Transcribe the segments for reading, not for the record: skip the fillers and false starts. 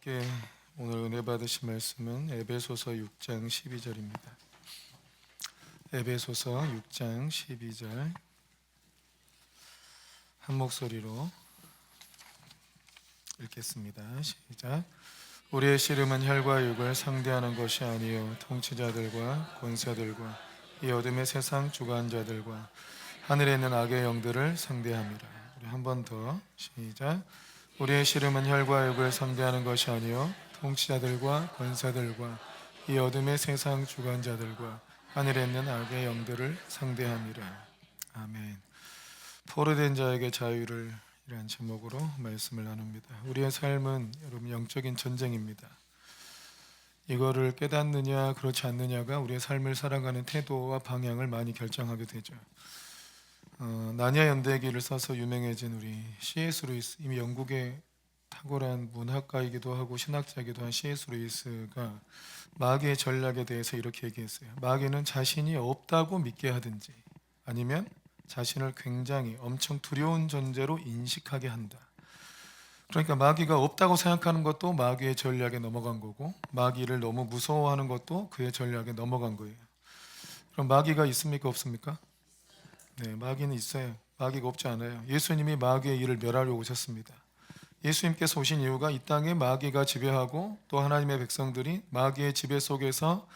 함께 오늘 은혜 받으신 말씀은 에베소서 6장 12절입니다. 에베소서 6장 12절 한 목소리로 읽겠습니다. 시작. 우리의 씨름은 혈과 육을 상대하는 것이 아니요 통치자들과 권세들과 이 어둠의 세상 주관자들과 하늘에 있는 악의 영들을 상대함이라. 우리 한 번 더 시작. 우리의 씨름은 혈과 육을 상대하는 것이 아니요 통치자들과 권세들과 이 어둠의 세상 주관자들과 하늘에 있는 악의 영들을 상대함이라. 아멘. 포로된 자에게 자유를 이라는 제목으로 말씀을 나눕니다. 우리의 삶은 여러분 영적인 전쟁입니다. 이거를 깨닫느냐 그렇지 않느냐가 우리의 삶을 살아가는 태도와 방향을 많이 결정하게 되죠. 나니아 연대기를 써서 유명해진 우리 C.S. 루이스, 이미 영국의 탁월한 문학가이기도 하고 신학자이기도 한 C.S. 루이스가 마귀의 전략에 대해서 이렇게 얘기했어요. 마귀는 자신이 없다고 믿게 하든지 아니면 자신을 굉장히 엄청 두려운 존재로 인식하게 한다. 그러니까 마귀가 없다고 생각하는 것도 마귀의 전략에 넘어간 거고, 마귀를 너무 무서워하는 것도 그의 전략에 넘어간 거예요. 그럼 마귀가 있습니까 없습니까? 네, 마귀는 있어요. 마귀가 없지 않아요. 예수님이 마귀의 일을 멸하려고 오셨습니다. 예수님께서 오신 이유가 이 땅에 마귀가 지배하고 또 하나님의 백성들이 마귀의 지배 속에서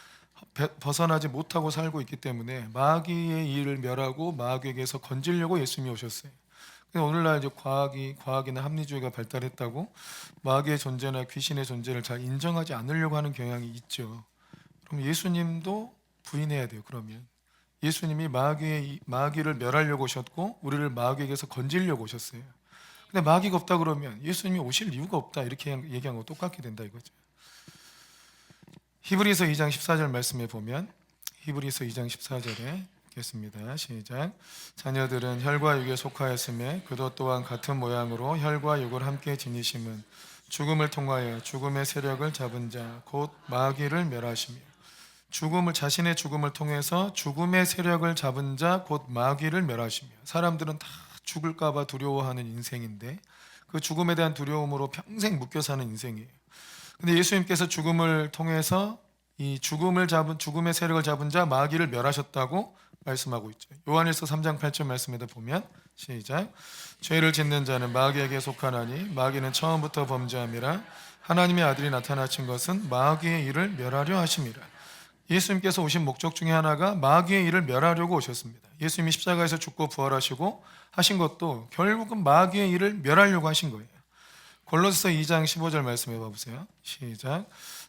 벗어나지 못하고 살고 있기 때문에 마귀의 일을 멸하고 마귀에게서 건지려고 예수님이 오셨어요. 근데 오늘날 이제 과학이나 합리주의가 발달했다고 마귀의 존재나 귀신의 존재를 잘 인정하지 않으려고 하는 경향이 있죠. 그럼 예수님도 부인해야 돼요. 그러면 예수님이 마귀를 멸하려고 오셨고 우리를 마귀에게서 건지려고 오셨어요. 근데 마귀가 없다 그러면 예수님이 오실 이유가 없다 이렇게 얘기한 거 똑같게 된다 이거죠. 히브리서 2장 14절 말씀에 보면 히브리서 2장 14절에 읽겠습니다. 시작. 자녀들은 혈과 육에 속하였으며 그도 또한 같은 모양으로 혈과 육을 함께 지니심은 죽음을 통하여 죽음의 세력을 잡은 자 곧 마귀를 멸하시며 자신의 죽음을 통해서 죽음의 세력을 잡은 자 곧 마귀를 멸하시며. 사람들은 다 죽을까 봐 두려워하는 인생인데 그 죽음에 대한 두려움으로 평생 묶여 사는 인생이에요. 근데 예수님께서 죽음을 통해서 이 죽음의 세력을 잡은 자 마귀를 멸하셨다고 말씀하고 있죠. 요한일서 3장 8절 말씀에도 보면 시작. 죄를 짓는 자는 마귀에게 속하나니 마귀는 처음부터 범죄함이라 하나님의 아들이 나타나신 것은 마귀의 일을 멸하려 하심이라. 예수님께서 오신 목적 중에 하나가 마귀의 일을 멸하려고 오셨습니다. 예수님이 십자가에서 죽고 부활하시고 하신 것도 결국은 마귀의 일을 멸하려고 하신 거예요. 골로새서 2장 15절 말씀해 봐보세요. 시작.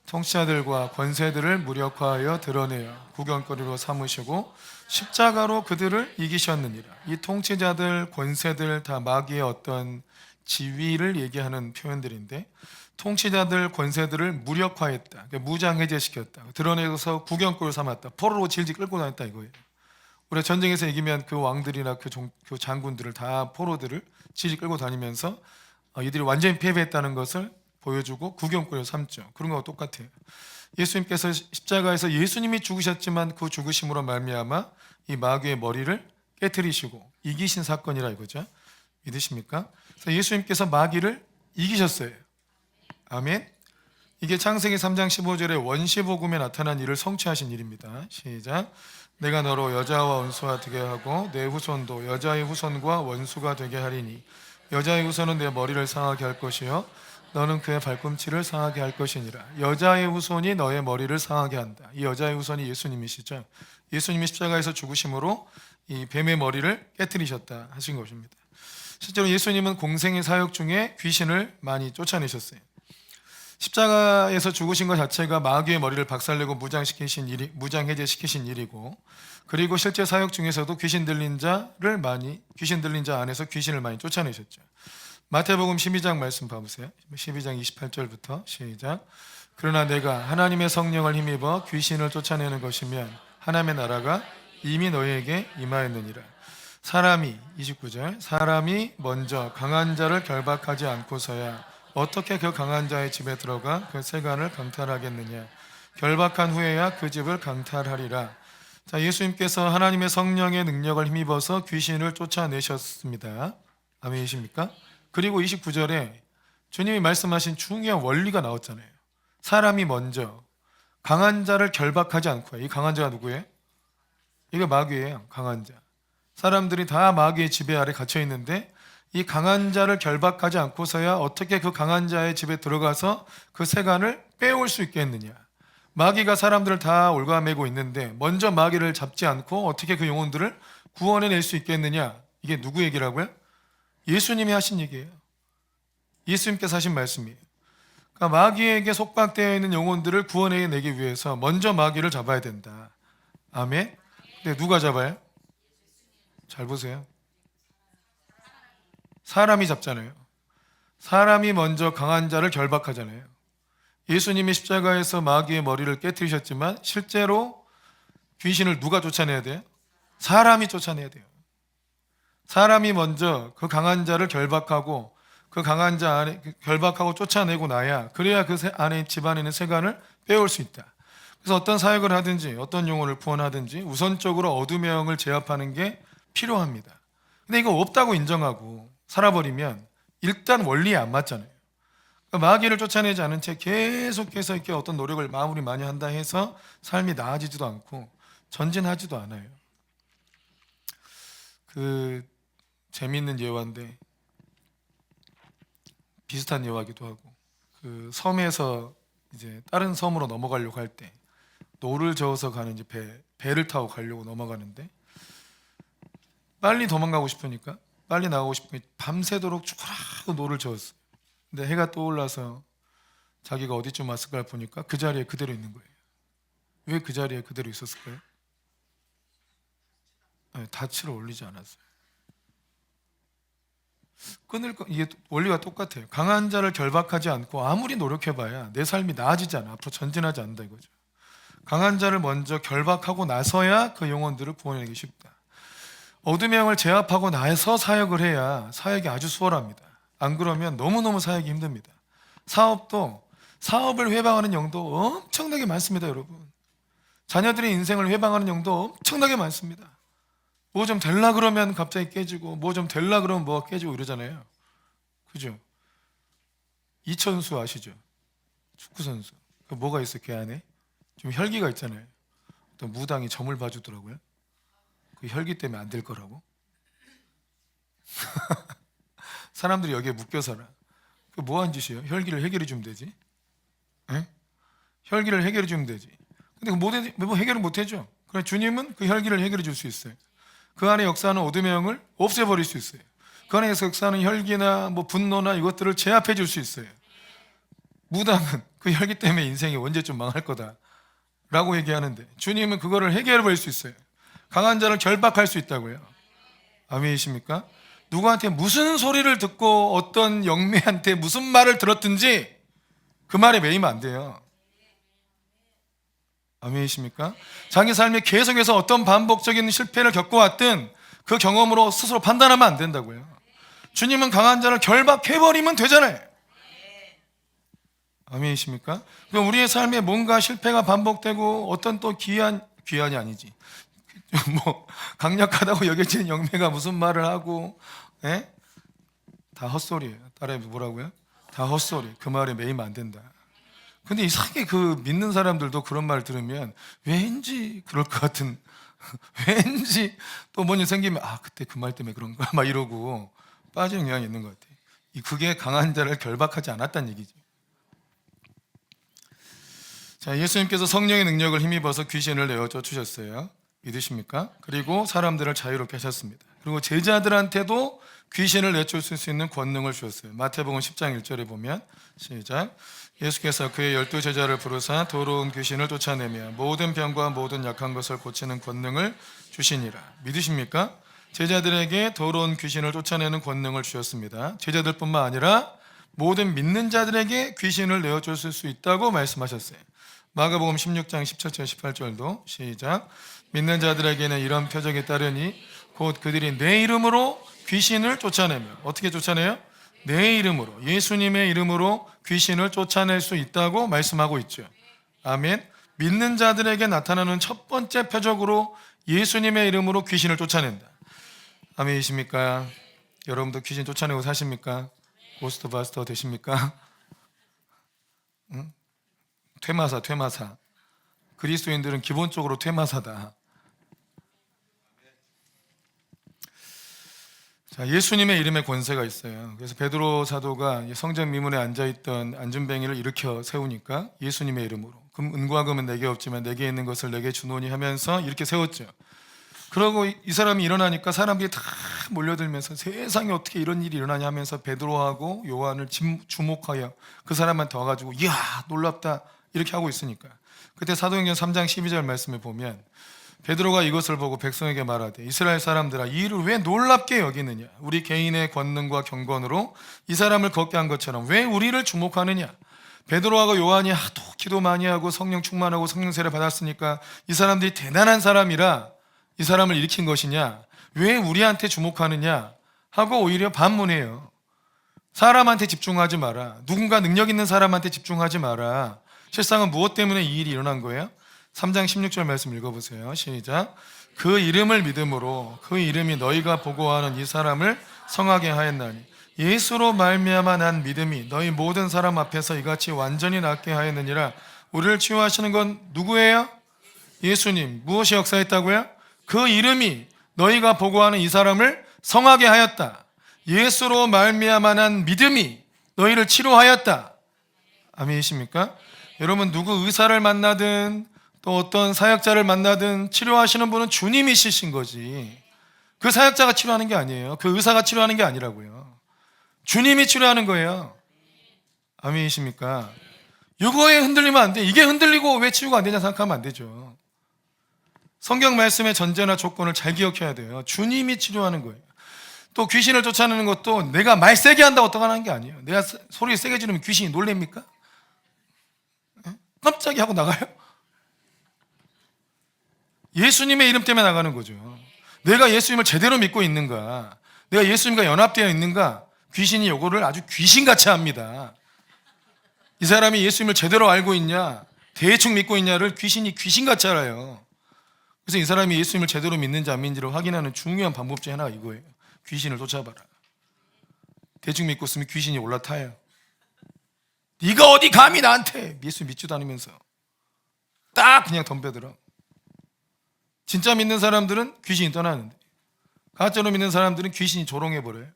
통치자들과 권세들을 무력화하여 드러내어 구경거리로 삼으시고 십자가로 그들을 이기셨느니라. 이 통치자들, 권세들 다 마귀의 어떤 지위를 얘기하는 표현들인데 통치자들, 권세들을 무력화했다. 그러니까 무장해제시켰다. 드러내서 구경거리로 삼았다. 포로로 질질 끌고 다녔다 이거예요. 우리가 전쟁에서 이기면 그 왕들이나 그 장군들을 다 포로들을 질질 끌고 다니면서 이들이 완전히 패배했다는 것을 보여주고 구경거리로 삼죠. 그런 거와 똑같아요. 예수님께서 십자가에서 예수님이 죽으셨지만 그 죽으심으로 말미암아 이 마귀의 머리를 깨트리시고 이기신 사건이라 이거죠. 믿으십니까? 그래서 예수님께서 마귀를 이기셨어요. 아멘. 이게 창세기 3장 15절에 원시복음에 나타난 일을 성취하신 일입니다. 시작. 내가 너로 여자와 원수가 되게 하고 내 후손도 여자의 후손과 원수가 되게 하리니 여자의 후손은 내 머리를 상하게 할 것이요 너는 그의 발꿈치를 상하게 할 것이니라. 여자의 후손이 너의 머리를 상하게 한다. 이 여자의 후손이 예수님이시죠. 예수님이 십자가에서 죽으심으로 이 뱀의 머리를 깨트리셨다 하신 것입니다. 실제로 예수님은 공생의 사역 중에 귀신을 많이 쫓아내셨어요. 십자가에서 죽으신 것 자체가 마귀의 머리를 박살내고 무장해제시키신 일이고, 그리고 실제 사역 중에서도 귀신 들린 자 안에서 귀신을 많이 쫓아내셨죠. 마태복음 12장 말씀 봐보세요. 12장 28절부터 시작. 그러나 내가 하나님의 성령을 힘입어 귀신을 쫓아내는 것이면 하나님의 나라가 이미 너희에게 임하였느니라. 29절 사람이 먼저 강한 자를 결박하지 않고서야 어떻게 그 강한 자의 집에 들어가 그 세간을 강탈하겠느냐. 결박한 후에야 그 집을 강탈하리라. 자, 예수님께서 하나님의 성령의 능력을 힘입어서 귀신을 쫓아내셨습니다. 아멘이십니까? 그리고 29절에 주님이 말씀하신 중요한 원리가 나왔잖아요. 사람이 먼저 강한 자를 결박하지 않고, 이 강한 자가 누구예요? 이게 마귀예요. 강한 자. 사람들이 다 마귀의 지배 아래 갇혀 있는데 이 강한 자를 결박하지 않고서야 어떻게 그 강한 자의 집에 들어가서 그 세간을 빼올 수 있겠느냐. 마귀가 사람들을 다 올가매고 있는데 먼저 마귀를 잡지 않고 어떻게 그 영혼들을 구원해낼 수 있겠느냐. 이게 누구 얘기라고요? 예수님이 하신 얘기예요. 예수님께서 하신 말씀이에요. 그러니까 마귀에게 속박되어 있는 영혼들을 구원해내기 위해서 먼저 마귀를 잡아야 된다. 아멘. 근데 누가 잡아요? 잘 보세요. 사람이 잡잖아요. 사람이 먼저 강한 자를 결박하잖아요. 예수님이 십자가에서 마귀의 머리를 깨뜨리셨지만 실제로 귀신을 누가 쫓아내야 돼요? 사람이 쫓아내야 돼요. 사람이 먼저 그 강한 자를 결박하고 그 강한 자 안에 결박하고 쫓아내고 나야 그래야 그 안에 집안에 있는 세간을 빼올 수 있다. 그래서 어떤 사역을 하든지 어떤 영혼을 구원하든지 우선적으로 어둠의 영을 제압하는 게 필요합니다. 근데 이거 없다고 인정하고 살아버리면 일단 원리에 안 맞잖아요. 그러니까 마귀를 쫓아내지 않은 채 계속해서 이렇게 어떤 노력을 마무리 많이 한다 해서 삶이 나아지지도 않고 전진하지도 않아요. 그 재미있는 예화인데 비슷한 예화기도 하고, 그 섬에서 이제 다른 섬으로 넘어가려고 할 때 노를 저어서 가는 이제 배를 타고 가려고 넘어가는데 빨리 도망가고 싶으니까 빨리 나가고 싶으니까 밤새도록 죽어라고 노를 저었어요. 근데 해가 떠올라서 자기가 어디쯤 왔을까 보니까 그 자리에 그대로 있는 거예요. 왜 그 자리에 그대로 있었을까요? 닻을 올리지 않았어요. 이게 원리가 똑같아요. 강한 자를 결박하지 않고 아무리 노력해봐야 내 삶이 나아지지 않아. 앞으로 전진하지 않는다 이거죠. 강한 자를 먼저 결박하고 나서야 그 영혼들을 구원하기 쉽다. 어둠의 영을 제압하고 나서 사역을 해야 사역이 아주 수월합니다. 안 그러면 너무너무 사역이 힘듭니다. 사업을 회방하는 영도 엄청나게 많습니다, 여러분. 자녀들의 인생을 회방하는 영도 엄청나게 많습니다. 뭐 좀 될라 그러면 갑자기 깨지고 뭐 좀 될라 그러면 뭐가 깨지고 이러잖아요. 그죠? 이천수 아시죠? 축구선수. 그 뭐가 있어 걔 안에? 좀 혈기가 있잖아요. 또 무당이 점을 봐주더라고요. 그 혈기 때문에 안 될 거라고. 사람들이 여기에 묶여 살아. 그 뭐한 짓이에요? 혈기를 해결해 주면 되지. 에? 혈기를 해결해 주면 되지. 근데 뭐 해결을 못 해줘. 그래 주님은 그 혈기를 해결해 줄 수 있어요. 그 안에 역사하는 어둠의 영을 없애버릴 수 있어요. 그 안에서 역사하는 혈기나 뭐 분노나 이것들을 제압해 줄 수 있어요. 무당은 그 혈기 때문에 인생이 언제쯤 망할 거다라고 얘기하는데 주님은 그거를 해결해 버릴 수 있어요. 강한 자를 결박할 수 있다고요. 아멘이십니까? 누구한테 무슨 소리를 듣고 어떤 영매한테 무슨 말을 들었든지 그 말에 매이면 안 돼요. 아멘이십니까? 자기 삶에 계속해서 어떤 반복적인 실패를 겪어왔든 그 경험으로 스스로 판단하면 안 된다고요. 주님은 강한 자를 결박해버리면 되잖아요. 아멘이십니까? 그럼 우리의 삶에 뭔가 실패가 반복되고 어떤 또 귀한이 아니지 뭐 강력하다고 여겨지는 영매가 무슨 말을 하고 다 헛소리예요. 따라해 뭐라고요? 다 헛소리. 그 말에 매이면 안 된다. 근데 이상하게 그 믿는 사람들도 그런 말 들으면 왠지 그럴 것 같은 왠지 또 뭔 일 생기면 그때 그 말 때문에 그런가 막 이러고 빠지는 경향이 있는 것 같아요. 그게 강한 자를 결박하지 않았다는 얘기죠. 자, 예수님께서 성령의 능력을 힘입어서 귀신을 내어 쫓으셨어요. 믿으십니까? 그리고 사람들을 자유롭게 하셨습니다. 그리고 제자들한테도 귀신을 내쫓을 수 있는 권능을 주셨어요. 마태복음 10장 1절에 보면 시작. 예수께서 그의 12 제자를 부르사 더러운 귀신을 쫓아내며 모든 병과 모든 약한 것을 고치는 권능을 주시니라. 믿으십니까? 제자들에게 더러운 귀신을 쫓아내는 권능을 주셨습니다. 제자들뿐만 아니라 모든 믿는 자들에게 귀신을 내어쫓을 수 있다고 말씀하셨어요. 마가복음 16장 17절 18절도 시작. 믿는 자들에게는 이런 표적이 따르니 곧 그들이 내 이름으로 귀신을 쫓아내며 어떻게 쫓아내요? 내 이름으로 예수님의 이름으로 귀신을 쫓아낼 수 있다고 말씀하고 있죠. 아멘. 믿는 자들에게 나타나는 첫 번째 표적으로 예수님의 이름으로 귀신을 쫓아낸다. 아멘이십니까? 여러분도 귀신 쫓아내고 사십니까? 고스트바스터 되십니까? 응? 퇴마사. 그리스도인들은 기본적으로 퇴마사다. 자, 예수님의 이름에 권세가 있어요. 그래서 베드로 사도가 성전 미문에 앉아있던 안준뱅이를 일으켜 세우니까 예수님의 이름으로, 은과 금은 내게 없지만 내게 있는 것을 내게 주노니 하면서 이렇게 세웠죠. 그러고 이 사람이 일어나니까 사람들이 다 몰려들면서 세상에 어떻게 이런 일이 일어나냐 하면서 베드로하고 요한을 주목하여 그 사람한테 와가지고 이야 놀랍다 이렇게 하고 있으니까, 그때 사도행전 3장 12절 말씀을 보면 베드로가 이것을 보고 백성에게 말하되 이스라엘 사람들아, 이 일을 왜 놀랍게 여기느냐? 우리 개인의 권능과 경건으로 이 사람을 걷게 한 것처럼 왜 우리를 주목하느냐? 베드로하고 요한이 하도 기도 많이 하고 성령 충만하고 성령 세례 받았으니까 이 사람들이 대단한 사람이라 이 사람을 일으킨 것이냐? 왜 우리한테 주목하느냐? 하고 오히려 반문해요. 사람한테 집중하지 마라. 누군가 능력 있는 사람한테 집중하지 마라. 실상은 무엇 때문에 이 일이 일어난 거예요? 3장 16절 말씀 읽어보세요. 시작. 그 이름을 믿음으로 그 이름이 너희가 보고하는 이 사람을 성하게 하였나니 예수로 말미암아 난 믿음이 너희 모든 사람 앞에서 이같이 완전히 낫게 하였느니라. 우리를 치유하시는 건 누구예요? 예수님. 무엇이 역사했다고요? 그 이름이 너희가 보고하는 이 사람을 성하게 하였다. 예수로 말미암아 난 믿음이 너희를 치료하였다. 아멘이십니까? 여러분, 누구 의사를 만나든 또 어떤 사역자를 만나든 치료하시는 분은 주님이시신 거지, 그 사역자가 치료하는 게 아니에요. 그 의사가 치료하는 게 아니라고요. 주님이 치료하는 거예요. 아멘이십니까? 이거에 흔들리면 안 돼. 이게 흔들리고 왜 치유가 안 되냐 생각하면 안 되죠. 성경 말씀의 전제나 조건을 잘 기억해야 돼요. 주님이 치료하는 거예요. 또 귀신을 쫓아내는 것도 내가 말 세게 한다고 어떡 하는 게 아니에요. 내가 소리 세게 지르면 귀신이 놀랍니까? 깜짝이 하고 나가요? 예수님의 이름 때문에 나가는 거죠. 내가 예수님을 제대로 믿고 있는가, 내가 예수님과 연합되어 있는가, 귀신이 요거를 아주 귀신같이 합니다. 이 사람이 예수님을 제대로 알고 있냐, 대충 믿고 있냐를 귀신이 귀신같이 알아요. 그래서 이 사람이 예수님을 제대로 믿는지 안 믿는지를 확인하는 중요한 방법 중에 하나가 이거예요. 귀신을 쫓아봐라. 대충 믿고 있으면 귀신이 올라타요. 네가 어디 감히 나한테, 예수 믿지도 않으면서 딱 그냥 덤벼들어. 진짜 믿는 사람들은 귀신이 떠나는데, 가짜로 믿는 사람들은 귀신이 조롱해버려요.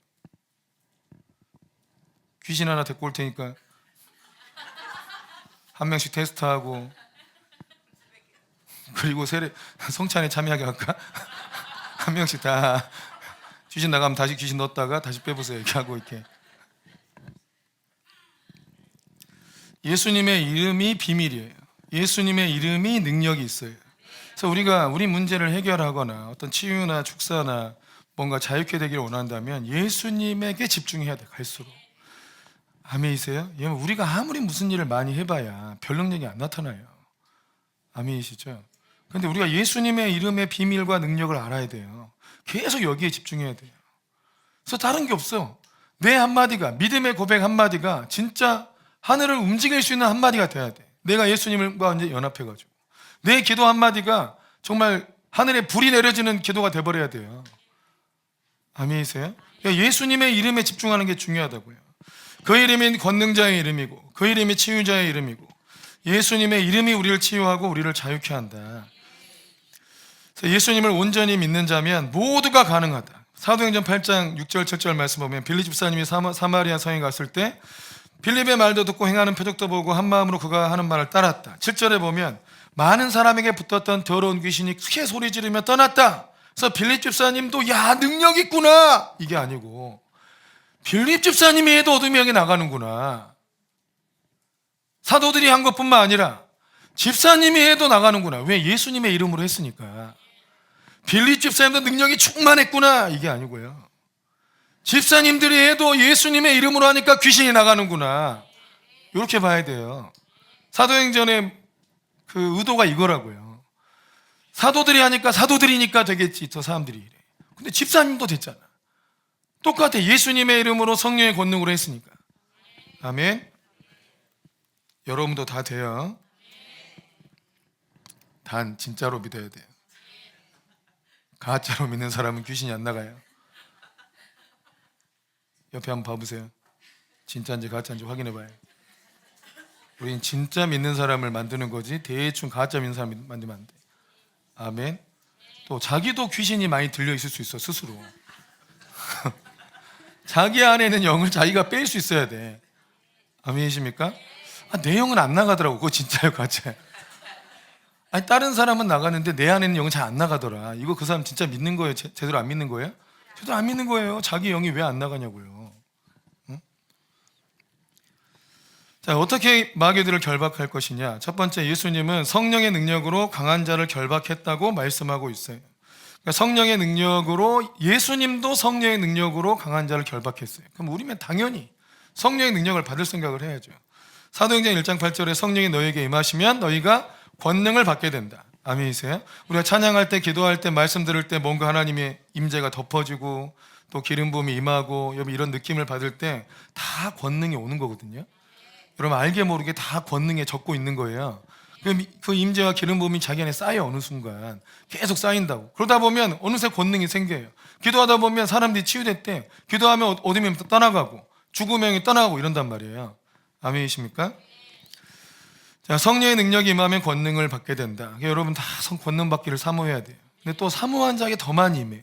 귀신 하나 데리고 올 테니까 한 명씩 테스트하고, 그리고 성찬에 참여하게 할까? 한 명씩 다 귀신 나가면 다시 귀신 넣었다가 다시 빼보세요 이렇게 하고, 이렇게. 예수님의 이름이 비밀이에요. 예수님의 이름이 능력이 있어요. 그래서 우리가 우리 문제를 해결하거나 어떤 치유나 축사나 뭔가 자유케 되기를 원한다면 예수님에게 집중해야 돼, 갈수록. 아멘이세요? 우리가 아무리 무슨 일을 많이 해봐야 별 능력이 안 나타나요. 아멘이시죠? 그런데 우리가 예수님의 이름의 비밀과 능력을 알아야 돼요. 계속 여기에 집중해야 돼요. 그래서 다른 게 없어. 내 한마디가, 믿음의 고백 한마디가 진짜 하늘을 움직일 수 있는 한마디가 돼야 돼. 내가 예수님과 이제 연합해가지고 내 기도 한마디가 정말 하늘에 불이 내려지는 기도가 돼버려야 돼요. 아멘이세요? 예수님의 이름에 집중하는 게 중요하다고요. 그 이름이 권능자의 이름이고 그 이름이 치유자의 이름이고 예수님의 이름이 우리를 치유하고 우리를 자유케 한다. 예수님을 온전히 믿는 자면 모두가 가능하다. 사도행전 8장 6절 7절 말씀 보면 빌립 집사님이 사마리아 성에 갔을 때 빌립의 말도 듣고 행하는 표적도 보고 한 마음으로 그가 하는 말을 따랐다. 7절에 보면 많은 사람에게 붙었던 더러운 귀신이 크게 소리 지르며 떠났다. 그래서 빌립 집사님도 야 능력 있구나 이게 아니고 빌립 집사님이 해도 어둠이 여기 나가는구나. 사도들이 한 것뿐만 아니라 집사님이 해도 나가는구나. 왜? 예수님의 이름으로 했으니까. 빌립 집사님도 능력이 충만했구나 이게 아니고요. 집사님들이 해도 예수님의 이름으로 하니까 귀신이 나가는구나. 이렇게 봐야 돼요. 사도행전의 그 의도가 이거라고요. 사도들이 하니까 사도들이니까 되겠지 저 사람들이 이래. 근데 집사님도 됐잖아. 똑같아. 예수님의 이름으로 성령의 권능으로 했으니까. 아멘. 여러분도 다 돼요. 단 진짜로 믿어야 돼요. 가짜로 믿는 사람은 귀신이 안 나가요. 옆에 한번 봐보세요. 진짜인지 가짜인지 확인해 봐요. 우린 진짜 믿는 사람을 만드는 거지 대충 가짜 믿는 사람 만들면 안 돼. 아멘. 또 자기도 귀신이 많이 들려 있을 수 있어 스스로. 자기 안에 있는 영을 자기가 뺄 수 있어야 돼. 아멘이십니까? 내 영은 안 나가더라고. 그거 진짜예요 가짜예요? 아니 다른 사람은 나가는데 내 안에 있는 영은 잘 안 나가더라. 이거 그 사람 진짜 믿는 거예요? 제대로 안 믿는 거예요? 제대로 안 믿는 거예요. 자기 영이 왜 안 나가냐고요. 응? 자, 어떻게 마귀들을 결박할 것이냐? 첫 번째, 예수님은 성령의 능력으로 강한 자를 결박했다고 말씀하고 있어요. 그러니까 성령의 능력으로, 예수님도 성령의 능력으로 강한 자를 결박했어요. 그럼 우리면 당연히 성령의 능력을 받을 생각을 해야죠. 사도행전 1장 8절에 성령이 너희에게 임하시면 너희가 권능을 받게 된다. 아멘이세요? 우리가 찬양할 때, 기도할 때, 말씀 들을 때 뭔가 하나님의 임재가 덮어지고 또 기름 부음이 임하고 이런 느낌을 받을 때 다 권능이 오는 거거든요. 여러분 알게 모르게 다 권능에 젖고 있는 거예요. 그 임재와 기름 부음이 자기 안에 쌓여 어느 순간 계속 쌓인다고. 그러다 보면 어느새 권능이 생겨요. 기도하다 보면 사람들이 치유됐대. 기도하면 어둠이 떠나가고 죽음의 영이 떠나가고 이런단 말이에요. 아멘이십니까? 자, 성령의 능력이 임하면 권능을 받게 된다. 그러니까 여러분 다 권능 받기를 사모해야 돼요. 근데 또 사모한 자에게 더 많이 임해요.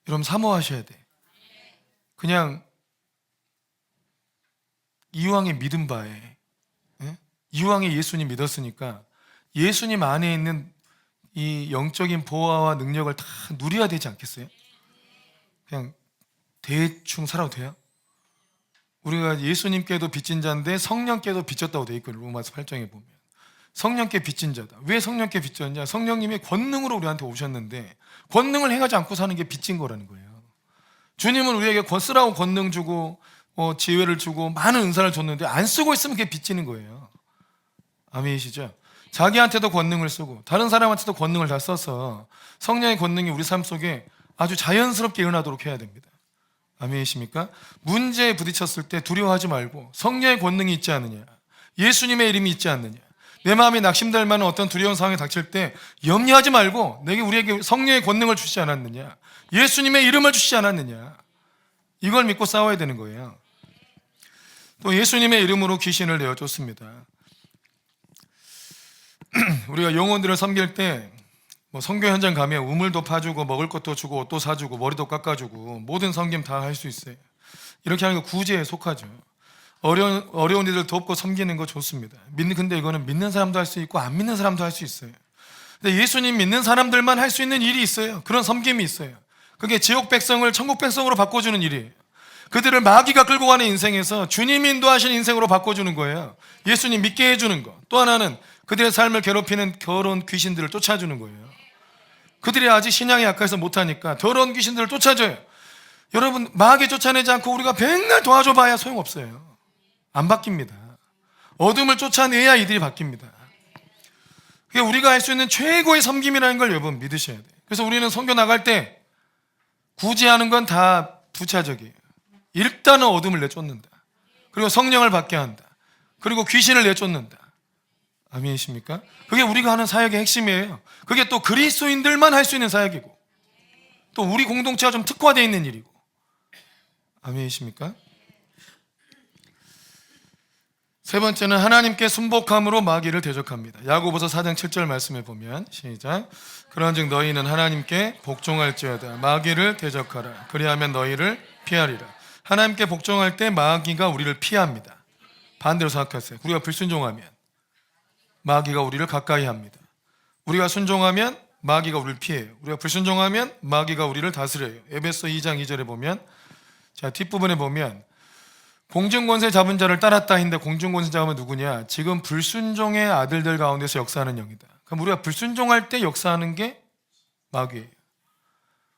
여러분 사모하셔야 돼. 그냥 이왕에 믿은 바에, 이왕에 예수님 믿었으니까 예수님 안에 있는 이 영적인 보호와 능력을 다 누려야 되지 않겠어요? 그냥 대충 살아도 돼요? 우리가 예수님께도 빚진 자인데 성령께도 빚졌다고 되어 있거든요. 로마서 8장에 보면 성령께 빚진 자다. 왜 성령께 빚졌냐? 성령님이 권능으로 우리한테 오셨는데 권능을 행하지 않고 사는 게 빚진 거라는 거예요. 주님은 우리에게 쓰라고 권능 주고 지혜를 주고 많은 은사를 줬는데 안 쓰고 있으면 그게 빚지는 거예요. 아멘이시죠? 자기한테도 권능을 쓰고 다른 사람한테도 권능을 다 써서 성령의 권능이 우리 삶 속에 아주 자연스럽게 일어나도록 해야 됩니다. 아멘이십니까? 문제에 부딪혔을 때 두려워하지 말고 성령의 권능이 있지 않느냐, 예수님의 이름이 있지 않느냐, 내 마음이 낙심될 만한 어떤 두려운 상황이 닥칠 때 염려하지 말고 우리에게 성령의 권능을 주시지 않았느냐, 예수님의 이름을 주시지 않았느냐, 이걸 믿고 싸워야 되는 거예요. 또 예수님의 이름으로 귀신을 내어줬습니다. 우리가 영혼들을 섬길 때 선교 현장 가면 우물도 파주고 먹을 것도 주고 옷도 사주고 머리도 깎아주고 모든 섬김 다 할 수 있어요. 이렇게 하는 거 구제에 속하죠. 어려운 이들 돕고 섬기는 거 좋습니다. 근데 이거는 믿는 사람도 할 수 있고 안 믿는 사람도 할 수 있어요. 근데 예수님 믿는 사람들만 할 수 있는 일이 있어요. 그런 섬김이 있어요. 그게 지옥 백성을 천국 백성으로 바꿔주는 일이에요. 그들을 마귀가 끌고 가는 인생에서 주님이 인도하신 인생으로 바꿔주는 거예요. 예수님 믿게 해주는 거. 또 하나는 그들의 삶을 괴롭히는 더러운 귀신들을 쫓아주는 거예요. 그들이 아직 신앙이 약해서 못하니까 더러운 귀신들을 쫓아줘요. 여러분 마귀 쫓아내지 않고 우리가 백날 도와줘봐야 소용없어요. 안 바뀝니다. 어둠을 쫓아내야 이들이 바뀝니다. 그게 우리가 할 수 있는 최고의 섬김이라는 걸 여러분 믿으셔야 돼요. 그래서 우리는 선교 나갈 때 구제하는 건 다 부차적이에요. 일단은 어둠을 내쫓는다. 그리고 성령을 받게 한다. 그리고 귀신을 내쫓는다. 아멘이십니까? 그게 우리가 하는 사역의 핵심이에요. 그게 또 그리스도인들만 할 수 있는 사역이고 또 우리 공동체가 좀 특화되어 있는 일이고. 아멘이십니까? 세 번째는 하나님께 순복함으로 마귀를 대적합니다. 야고보서 4장 7절 말씀에 보면 시작. 그런즉 너희는 하나님께 복종할지어다 마귀를 대적하라. 그리하면 너희를 피하리라. 하나님께 복종할 때 마귀가 우리를 피합니다. 반대로 생각하세요. 우리가 불순종하면 마귀가 우리를 가까이 합니다. 우리가 순종하면 마귀가 우리를 피해요. 우리가 불순종하면 마귀가 우리를 다스려요. 에베소 2장 2절에 보면 자 뒷부분에 보면 공중권세 잡은 자를 따랐다 했는데 공중권세 잡으면 누구냐? 지금 불순종의 아들들 가운데서 역사하는 영이다. 그럼 우리가 불순종할 때 역사하는 게 마귀예요.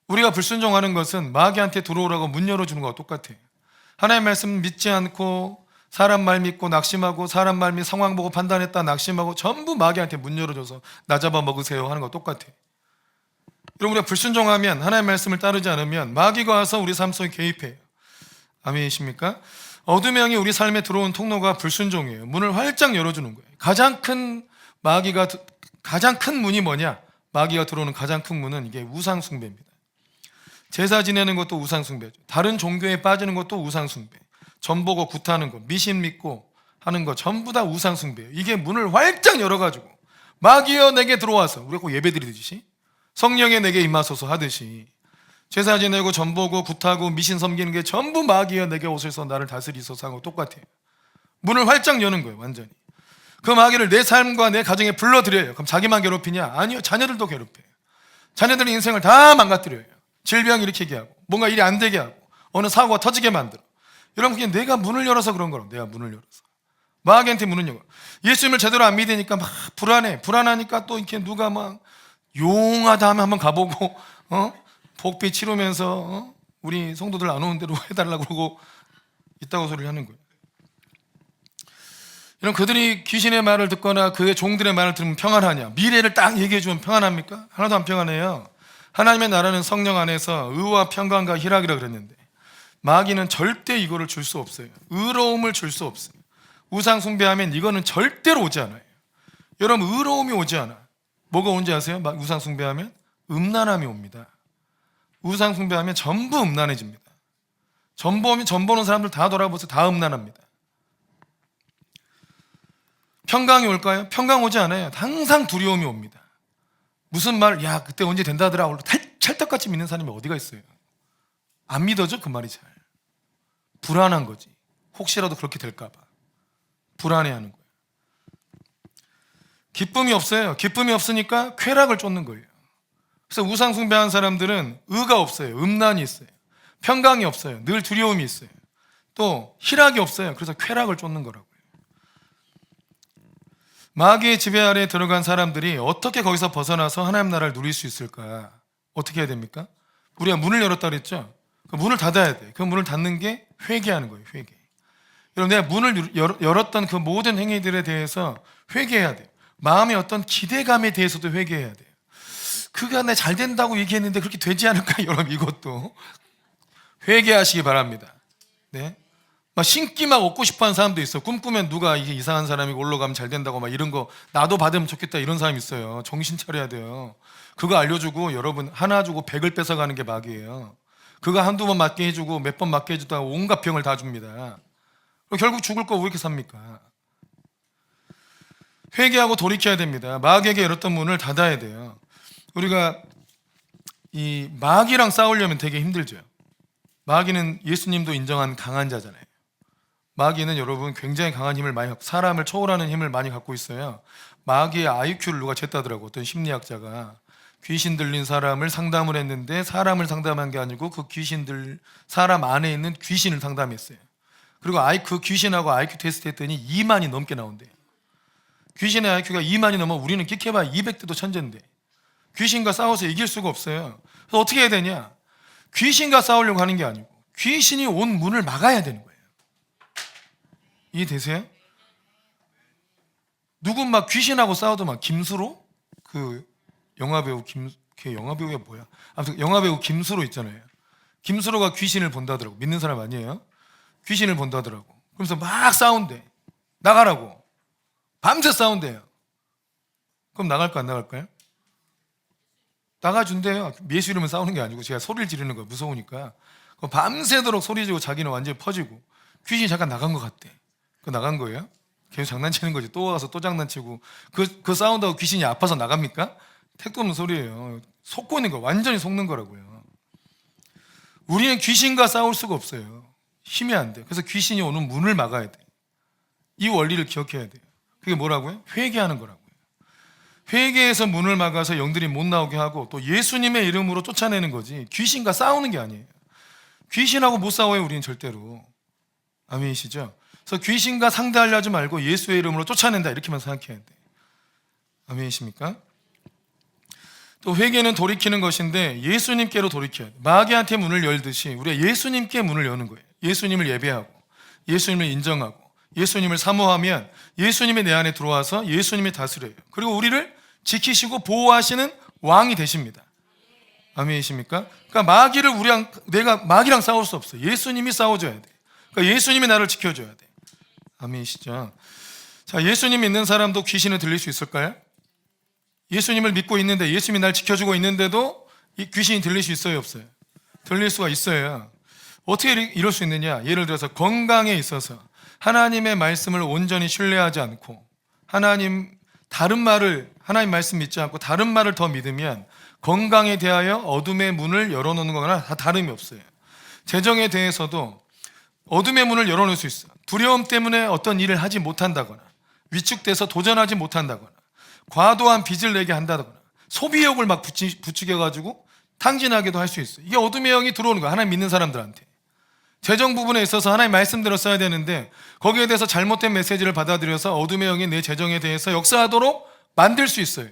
우리가 불순종하는 것은 마귀한테 들어오라고 문 열어주는 거와 똑같아요. 하나님의 말씀 믿지 않고 사람 말 믿고 낙심하고 사람 말 믿고 상황 보고 판단했다 낙심하고 전부 마귀한테 문 열어줘서 나 잡아 먹으세요 하는 거 똑같아요. 여러분 우리가 불순종하면 하나님의 말씀을 따르지 않으면 마귀가 와서 우리 삶 속에 개입해요. 아멘이십니까? 어둠의 영이 우리 삶에 들어온 통로가 불순종이에요. 문을 활짝 열어주는 거예요. 가장 큰 문이 뭐냐? 마귀가 들어오는 가장 큰 문은 이게 우상숭배입니다. 제사 지내는 것도 우상숭배죠. 다른 종교에 빠지는 것도 우상숭배. 점 보고 굿하는 거, 미신 믿고 하는 거 전부 다 우상 숭배예요. 이게 문을 활짝 열어가지고 마귀여 내게 들어와서, 우리가 꼭 예배 드리듯이 성령에 내게 임하소서 하듯이 제사 지내고 점 보고 굿하고 미신 섬기는 게 전부 마귀여 내게 오셔서 나를 다스리소서 하고 똑같아요. 문을 활짝 여는 거예요. 완전히. 그 마귀를 내 삶과 내 가정에 불러들여요. 그럼 자기만 괴롭히냐? 아니요, 자녀들도 괴롭혀요. 자녀들의 인생을 다 망가뜨려요. 질병 일으키게 하고 뭔가 일이 안 되게 하고 어느 사고가 터지게 만들어. 여러분, 그게 내가 문을 열어서 그런 거라고. 내가 문을 열어서. 마귀한테 문을 열어. 예수님을 제대로 안 믿으니까 막 불안하니까 또 이렇게 누가 막 용하다 하면 한번 가보고 복비 치르면서 우리 성도들 안 오는 대로 해달라고 그러고 있다고 소리를 하는 거예요. 이런 그들이 귀신의 말을 듣거나 그의 종들의 말을 들으면 평안하냐? 미래를 딱 얘기해 주면 평안합니까? 하나도 안 평안해요. 하나님의 나라는 성령 안에서 의와 평강과 희락이라 그랬는데 마귀는 절대 이거를 줄 수 없어요. 의로움을 줄 수 없어요. 우상 숭배하면 이거는 절대로 오지 않아요. 여러분, 의로움이 오지 않아. 뭐가 온지 아세요? 우상 숭배하면 음란함이 옵니다. 우상 숭배하면 전부 음란해집니다. 점 보는 사람들 다 돌아보세요. 다 음란합니다. 평강이 올까요? 평강 오지 않아요. 항상 두려움이 옵니다. 무슨 말, 야 그때 언제 된다더라 찰떡같이 믿는 사람이 어디가 있어요? 안 믿어져 그 말이 잘. 불안한 거지. 혹시라도 그렇게 될까 봐 불안해하는 거예요. 기쁨이 없어요. 기쁨이 없으니까 쾌락을 쫓는 거예요. 그래서 우상 숭배하는 사람들은 의가 없어요. 음란이 있어요. 평강이 없어요. 늘 두려움이 있어요. 또 희락이 없어요. 그래서 쾌락을 쫓는 거라고요. 마귀의 지배 아래에 들어간 사람들이 어떻게 거기서 벗어나서 하나님 나라를 누릴 수 있을까? 어떻게 해야 됩니까? 우리가 문을 열었다 그랬죠? 그 문을 닫아야 돼. 그 문을 닫는 게 회개하는 거예요. 회개. 여러분, 내가 문을 열었던 그 모든 행위들에 대해서 회개해야 돼요. 마음의 어떤 기대감에 대해서도 회개해야 돼요. 그가 내 잘 된다고 얘기했는데 그렇게 되지 않을까? 여러분, 이것도 회개하시기 바랍니다. 네. 막 신기 막 얻고 싶어 하는 사람도 있어. 꿈꾸면 누가 이게 이상한 사람이 올라가면 잘 된다고 막 이런 거 나도 받으면 좋겠다 이런 사람이 있어요. 정신 차려야 돼요. 그거 알려주고 여러분 하나 주고 100을 뺏어가는 게 마귀예요. 그거 한두 번 맞게 해주고 몇 번 맞게 해주다가 온갖 병을 다 줍니다. 결국 죽을 거 왜 이렇게 삽니까? 회개하고 돌이켜야 됩니다. 마귀에게 열었던 문을 닫아야 돼요. 우리가 이 마귀랑 싸우려면 되게 힘들죠. 마귀는 예수님도 인정한 강한 자잖아요. 마귀는 여러분 굉장히 강한 힘을 많이 갖고 사람을 초월하는 힘을 많이 갖고 있어요. 마귀의 IQ를 누가 쟀다더라고. 어떤 심리학자가 귀신 들린 사람을 상담을 했는데 사람을 상담한 게 아니고 그 귀신들 사람 안에 있는 귀신을 상담했어요. 그리고 그 귀신하고 IQ 테스트 했더니 2만이 넘게 나온대요. 귀신의 IQ가 2만이 넘어 우리는 끼켜봐야 200대도 천재인데 귀신과 싸워서 이길 수가 없어요. 그래서 어떻게 해야 되냐? 귀신과 싸우려고 하는 게 아니고 귀신이 온 문을 막아야 되는 거예요. 이해되세요? 누구 막 귀신하고 싸워도 막 김수로? 그 영화배우 걔 영화배우가 뭐야? 아무튼 영화배우 김수로 있잖아요. 김수로가 귀신을 본다더라고. 믿는 사람 아니에요? 귀신을 본다더라고. 그러면서 막 싸운대. 나가라고. 밤새 싸운대요. 그럼 나갈까 안 나갈까요? 나가준대요. 예수 이름은 싸우는 게 아니고 제가 소리를 지르는 거예요. 무서우니까. 밤새도록 소리 지르고 자기는 완전히 퍼지고 귀신이 잠깐 나간 것 같대. 그 나간 거예요? 계속 장난치는 거지. 또 와서 또 장난치고 그 싸운다고 귀신이 아파서 나갑니까? 택도 없는 소리예요. 속고 있는 거 완전히 속는 거라고요. 우리는 귀신과 싸울 수가 없어요. 힘이 안 돼요. 그래서 귀신이 오는 문을 막아야 돼. 이 원리를 기억해야 돼요. 그게 뭐라고요? 회개하는 거라고요. 회개해서 문을 막아서 영들이 못 나오게 하고 또 예수님의 이름으로 쫓아내는 거지 귀신과 싸우는 게 아니에요. 귀신하고 못 싸워요. 우리는 절대로. 아멘이시죠? 그래서 귀신과 상대하려 하지 말고 예수의 이름으로 쫓아낸다 이렇게만 생각해야 돼. 아멘이십니까? 또 회개는 돌이키는 것인데 예수님께로 돌이켜야 돼. 마귀한테 문을 열듯이 우리가 예수님께 문을 여는 거예요. 예수님을 예배하고 예수님을 인정하고 예수님을 사모하면 예수님이 내 안에 들어와서 예수님이 다스려요. 그리고 우리를 지키시고 보호하시는 왕이 되십니다. 아멘이십니까? 그러니까 내가 마귀랑 싸울 수 없어. 예수님이 싸워줘야 돼. 그러니까 예수님이 나를 지켜줘야 돼. 아멘이시죠? 자, 예수님 믿는 사람도 귀신을 들릴 수 있을까요? 예수님을 믿고 있는데 예수님이 날 지켜주고 있는데도 이 귀신이 들릴 수 있어요, 없어요? 들릴 수가 있어요. 어떻게 이럴 수 있느냐? 예를 들어서 건강에 있어서 하나님의 말씀을 온전히 신뢰하지 않고 하나님 말씀 믿지 않고 다른 말을 더 믿으면 건강에 대하여 어둠의 문을 열어놓는 거나 다 다름이 없어요. 재정에 대해서도 어둠의 문을 열어놓을 수 있어. 두려움 때문에 어떤 일을 하지 못한다거나 위축돼서 도전하지 못한다거나 과도한 빚을 내게 한다거나 소비욕을 막 부추겨가지고 탕진하게도 할 수 있어요. 이게 어둠의 영이 들어오는 거야. 하나님 믿는 사람들한테. 재정 부분에 있어서 하나님 말씀대로 써야 되는데 거기에 대해서 잘못된 메시지를 받아들여서 어둠의 영이 내 재정에 대해서 역사하도록 만들 수 있어요.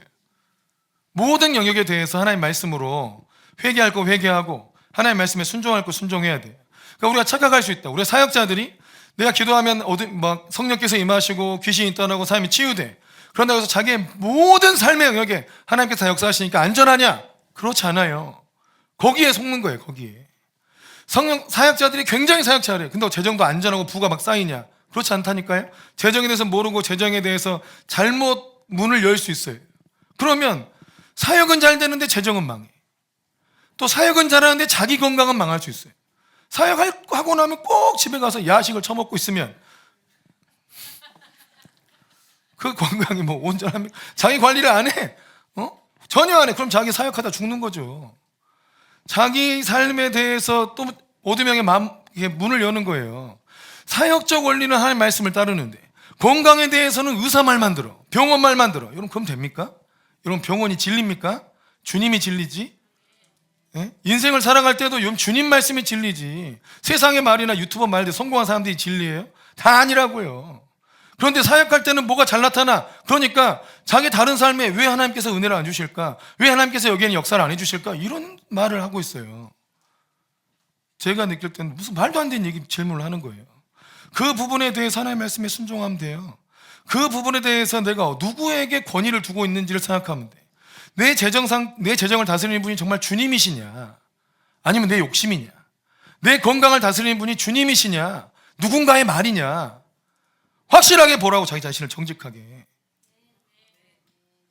모든 영역에 대해서 하나님 말씀으로 회개할 거 회개하고 하나님 말씀에 순종할 거 순종해야 돼요. 그러니까 우리가 착각할 수 있다. 우리 사역자들이 내가 기도하면 막 성령께서 임하시고 귀신이 떠나고 사람이 치유돼. 그런다고 해서 자기의 모든 삶의 영역에 하나님께서 역사하시니까 안전하냐? 그렇지 않아요. 거기에 속는 거예요. 거기에. 사역자들이 굉장히 사역 잘해요. 근데 재정도 안전하고 부가 막 쌓이냐? 그렇지 않다니까요. 재정에 대해서 모르고 재정에 대해서 잘못 문을 열 수 있어요. 그러면 사역은 잘 되는데 재정은 망해. 또 사역은 잘하는데 자기 건강은 망할 수 있어요. 사역하고 나면 꼭 집에 가서 야식을 처먹고 있으면 그 건강이 뭐 온전합니까? 자기 관리를 안 해. 전혀 안 해. 그럼 자기 사역하다 죽는 거죠. 자기 삶에 대해서 또 어둠의 영의 문을 여는 거예요. 사역적 원리는 하나님 말씀을 따르는데 건강에 대해서는 의사 말만 들어. 병원 말만 들어. 여러분 그럼 됩니까? 여러분 병원이 진리입니까? 주님이 진리지? 예? 인생을 살아갈 때도 주님 말씀이 진리지. 세상의 말이나 유튜버 말들 성공한 사람들이 진리예요? 다 아니라고요. 그런데 사역할 때는 뭐가 잘 나타나? 그러니까 자기 다른 삶에 왜 하나님께서 은혜를 안 주실까? 왜 하나님께서 여기에는 역사를 안 해주실까? 이런 말을 하고 있어요. 제가 느낄 때는 무슨 말도 안 되는 질문을 하는 거예요. 그 부분에 대해서 하나님의 말씀에 순종하면 돼요. 그 부분에 대해서 내가 누구에게 권위를 두고 있는지를 생각하면 돼. 내 재정을 다스리는 분이 정말 주님이시냐? 아니면 내 욕심이냐? 내 건강을 다스리는 분이 주님이시냐? 누군가의 말이냐? 확실하게 보라고 자기 자신을 정직하게.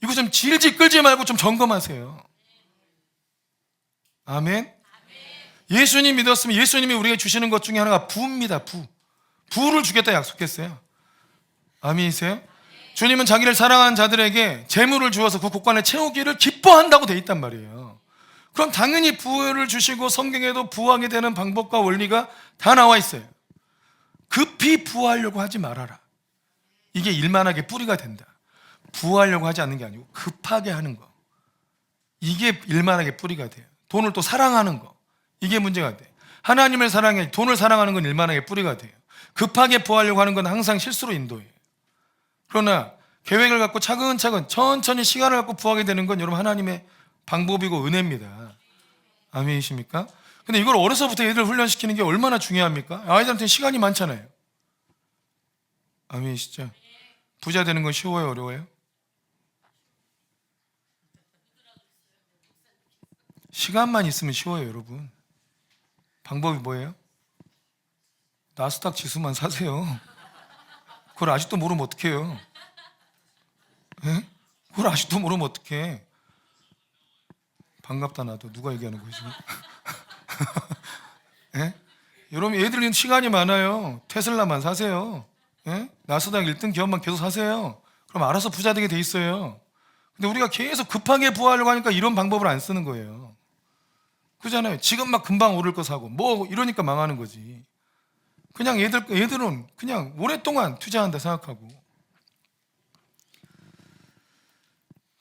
이거 좀 질질 끌지 말고 좀 점검하세요. 아멘. 예수님 믿었으면 예수님이 우리에게 주시는 것 중에 하나가 부입니다. 부를 주겠다 약속했어요. 아멘이세요? 주님은 자기를 사랑하는 자들에게 재물을 주어서 그 곳간을 채우기를 기뻐한다고 돼 있단 말이에요. 그럼 당연히 부를 주시고 성경에도 부하게 되는 방법과 원리가 다 나와 있어요. 급히 부하려고 하지 말아라. 이게 일만하게 뿌리가 된다. 부하려고 하지 않는 게 아니고 급하게 하는 거. 이게 일만하게 뿌리가 돼요. 돈을 또 사랑하는 거. 이게 문제가 돼. 하나님을 사랑해 돈을 사랑하는 건 일만하게 뿌리가 돼요. 급하게 부하려고 하는 건 항상 실수로 인도해요. 그러나 계획을 갖고 차근차근 천천히 시간을 갖고 부하게 되는 건 여러분 하나님의 방법이고 은혜입니다. 아멘이십니까? 근데 이걸 어려서부터 애들 훈련시키는 게 얼마나 중요합니까? 아이들한테는 시간이 많잖아요. 아멘이시죠? 부자 되는 건 쉬워요, 어려워요? 시간만 있으면 쉬워요, 여러분. 방법이 뭐예요? 나스닥 지수만 사세요. 그걸 아직도 모르면 어떡해요? 예? 그걸 아직도 모르면 어떡해? 반갑다 나도. 누가 얘기하는 거지? 예? 여러분 애들은 시간이 많아요. 테슬라만 사세요. 예? 나스닥 1등 기업만 계속 사세요. 그럼 알아서 부자 되게 돼 있어요. 근데 우리가 계속 급하게 부하려고 하니까 이런 방법을 안 쓰는 거예요. 그잖아요. 지금 막 금방 오를 거 사고 뭐 이러니까 망하는 거지. 그냥 얘들은 그냥 오랫동안 투자한다 생각하고.